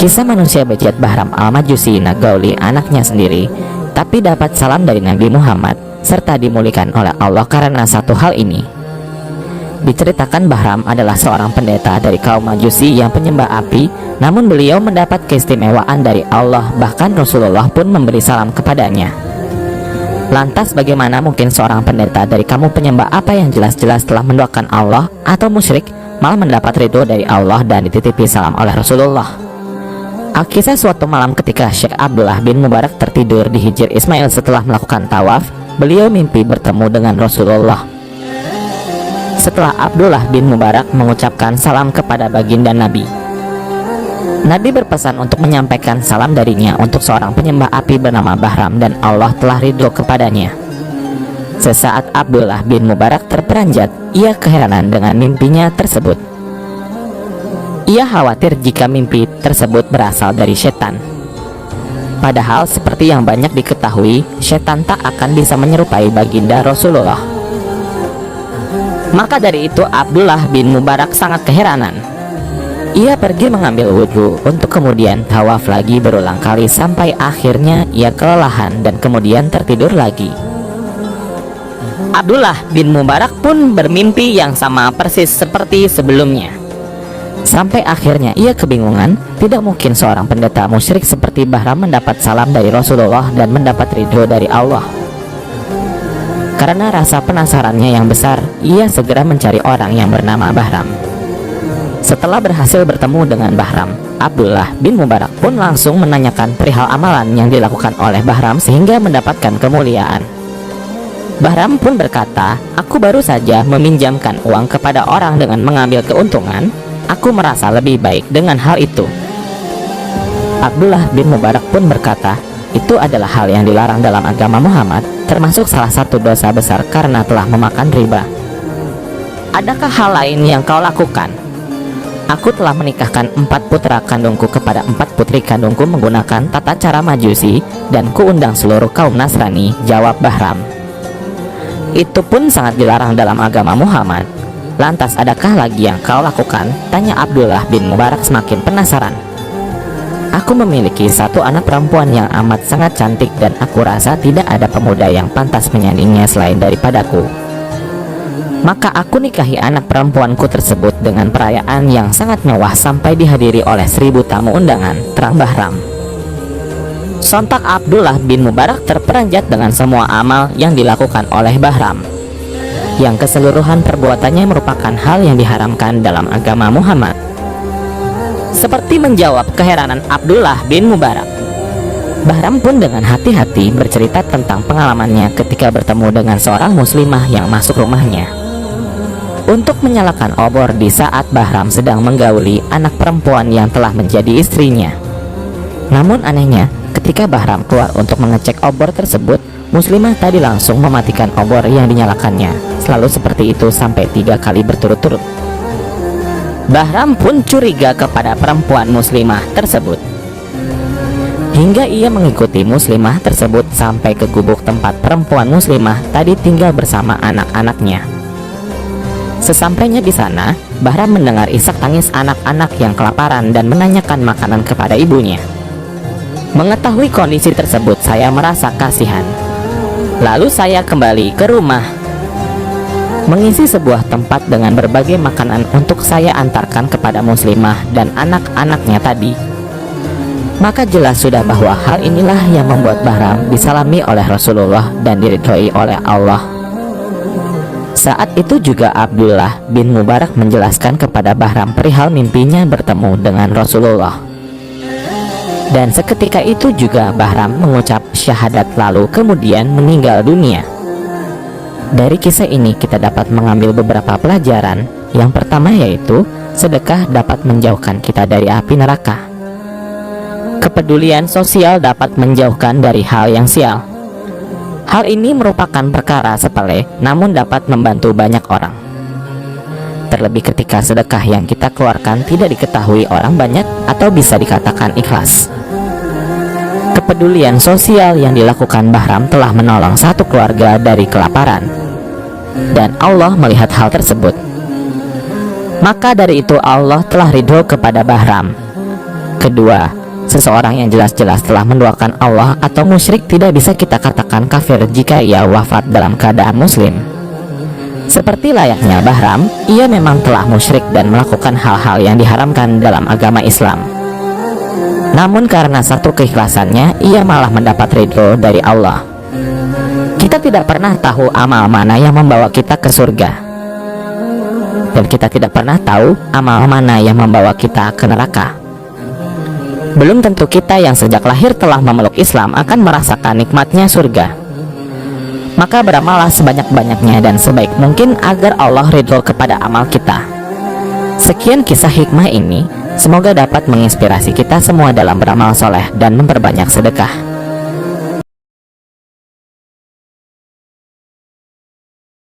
Kisah manusia bejat Bahram al-Majusi Nagauli anaknya sendiri, tapi dapat salam dari Nabi Muhammad serta dimuliakan oleh Allah karena satu hal ini. Diceritakan Bahram adalah seorang pendeta dari kaum Majusi yang penyembah api, namun beliau mendapat keistimewaan dari Allah, bahkan Rasulullah pun memberi salam kepadanya. Lantas bagaimana mungkin seorang pendeta dari kaum penyembah apa yang jelas-jelas telah mendoakan Allah atau musyrik malah mendapat ridho dari Allah dan dititipi salam oleh Rasulullah? Alkisah suatu malam ketika Syekh Abdullah bin Mubarak tertidur di Hijr Ismail setelah melakukan tawaf, beliau mimpi bertemu dengan Rasulullah. Setelah Abdullah bin Mubarak mengucapkan salam kepada baginda Nabi, Nabi berpesan untuk menyampaikan salam darinya untuk seorang penyembah api bernama Bahram dan Allah telah ridho kepadanya. Sesaat Abdullah bin Mubarak terperanjat, ia keheranan dengan mimpinya tersebut. Ia khawatir jika mimpi tersebut berasal dari setan. Padahal seperti yang banyak diketahui, setan tak akan bisa menyerupai baginda Rasulullah. Maka dari itu Abdullah bin Mubarak sangat keheranan. Ia pergi mengambil wudhu untuk kemudian tawaf lagi berulang kali sampai akhirnya ia kelelahan dan kemudian tertidur lagi. Abdullah bin Mubarak pun bermimpi yang sama persis seperti sebelumnya. Sampai akhirnya ia kebingungan, tidak mungkin seorang pendeta musyrik seperti Bahram mendapat salam dari Rasulullah dan mendapat ridho dari Allah. Karena rasa penasarannya yang besar, ia segera mencari orang yang bernama Bahram. Setelah berhasil bertemu dengan Bahram, Abdullah bin Mubarak pun langsung menanyakan perihal amalan yang dilakukan oleh Bahram sehingga mendapatkan kemuliaan. Bahram pun berkata, "Aku baru saja meminjamkan uang kepada orang dengan mengambil keuntungan. Aku merasa lebih baik dengan hal itu." Abdullah bin Mubarak pun berkata, "Itu adalah hal yang dilarang dalam agama Muhammad, termasuk salah satu dosa besar karena telah memakan riba. Adakah hal lain yang kau lakukan?" "Aku telah menikahkan 4 putra kandungku kepada 4 putri kandungku menggunakan tata cara Majusi dan kuundang seluruh kaum Nasrani," jawab Bahram. "Itu pun sangat dilarang dalam agama Muhammad. Lantas adakah lagi yang kau lakukan?" tanya Abdullah bin Mubarak semakin penasaran. "Aku memiliki satu anak perempuan yang amat sangat cantik dan aku rasa tidak ada pemuda yang pantas menyandingnya selain daripadaku. Maka aku nikahi anak perempuanku tersebut dengan perayaan yang sangat mewah sampai dihadiri oleh 1000 tamu undangan," terang Bahram. Sontak Abdullah bin Mubarak terperanjat dengan semua amal yang dilakukan oleh Bahram, yang keseluruhan perbuatannya merupakan hal yang diharamkan dalam agama Muhammad. Seperti menjawab keheranan Abdullah bin Mubarak, Bahram pun dengan hati-hati bercerita tentang pengalamannya ketika bertemu dengan seorang muslimah yang masuk rumahnya untuk menyalakan obor di saat Bahram sedang menggauli anak perempuan yang telah menjadi istrinya. Namun anehnya, ketika Bahram keluar untuk mengecek obor tersebut, muslimah tadi langsung mematikan obor yang dinyalakannya, selalu seperti itu sampai 3 kali berturut-turut. Bahram pun curiga kepada perempuan muslimah tersebut, hingga ia mengikuti muslimah tersebut sampai ke gubuk tempat perempuan muslimah tadi tinggal bersama anak-anaknya. Sesampainya di sana, Bahram mendengar isak tangis anak-anak yang kelaparan dan menanyakan makanan kepada ibunya. Mengetahui kondisi tersebut, saya merasa kasihan. Lalu saya kembali ke rumah, mengisi sebuah tempat dengan berbagai makanan untuk saya antarkan kepada muslimah dan anak-anaknya tadi. Maka jelas sudah bahwa hal inilah yang membuat Bahram disalami oleh Rasulullah dan diridhoi oleh Allah. Saat itu juga Abdullah bin Mubarak menjelaskan kepada Bahram perihal mimpinya bertemu dengan Rasulullah. Dan seketika itu juga Bahram mengucap syahadat lalu kemudian meninggal dunia. Dari kisah ini kita dapat mengambil beberapa pelajaran. Yang pertama yaitu sedekah dapat menjauhkan kita dari api neraka. Kepedulian sosial dapat menjauhkan dari hal yang sial. Hal ini merupakan perkara sepele namun dapat membantu banyak orang. Terlebih ketika sedekah yang kita keluarkan tidak diketahui orang banyak atau bisa dikatakan ikhlas. Kepedulian sosial yang dilakukan Bahram telah menolong satu keluarga dari kelaparan, dan Allah melihat hal tersebut. Maka dari itu Allah telah ridho kepada Bahram. Kedua, seseorang yang jelas-jelas telah menduakan Allah atau musyrik tidak bisa kita katakan kafir jika ia wafat dalam keadaan muslim. Seperti layaknya Bahram, ia memang telah musyrik dan melakukan hal-hal yang diharamkan dalam agama Islam. Namun karena satu keikhlasannya, ia malah mendapat ridho dari Allah. Kita tidak pernah tahu amal mana yang membawa kita ke surga, dan kita tidak pernah tahu amal mana yang membawa kita ke neraka. Belum tentu kita yang sejak lahir telah memeluk Islam akan merasakan nikmatnya surga. Maka beramallah sebanyak-banyaknya dan sebaik mungkin agar Allah ridho kepada amal kita. Sekian kisah hikmah ini, semoga dapat menginspirasi kita semua dalam beramal soleh dan memperbanyak sedekah.